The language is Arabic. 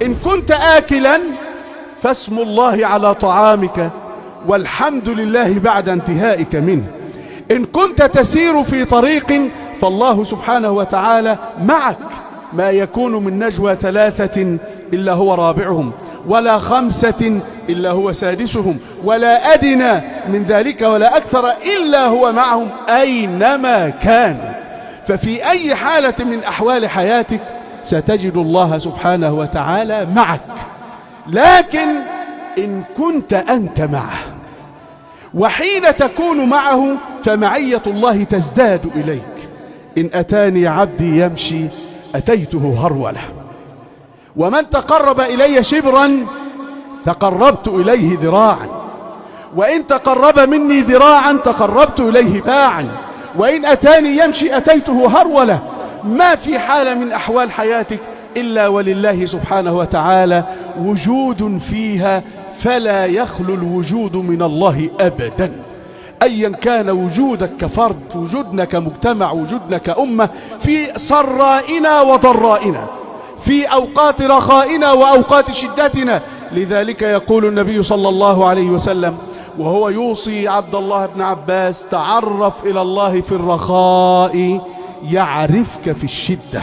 إن كنت آكلا فاسم الله على طعامك والحمد لله بعد انتهائك منه. إن كنت تسير في طريق فالله سبحانه وتعالى معك. ما يكون من نجوى ثلاثة إلا هو رابعهم، ولا خمسة إلا هو سادسهم، ولا أدنى من ذلك ولا أكثر إلا هو معهم أينما كانوا. ففي أي حالة من أحوال حياتك ستجد الله سبحانه وتعالى معك. لكن إن كنت أنت معه، وحين تكون معه فمعية الله تزداد إليك. إن أتاني عبدي يمشي أتيته هرولة، ومن تقرب إلي شبرا تقربت إليه ذراعا، وإن تقرب مني ذراعا تقربت إليه باعا، وإن أتاني يمشي أتيته هرولة. ما في حالة من أحوال حياتك إلا ولله سبحانه وتعالى وجود فيها، فلا يخلو الوجود من الله أبدا. أيا كان وجودك كفرد، وجودنا كمجتمع، وجودنا كأمة، في سرائنا وضرائنا، في أوقات رخائنا وأوقات شدتنا. لذلك يقول النبي صلى الله عليه وسلم وهو يوصي عبد الله بن عباس: تعرف إلى الله في الرخاء يعرفك في الشدة.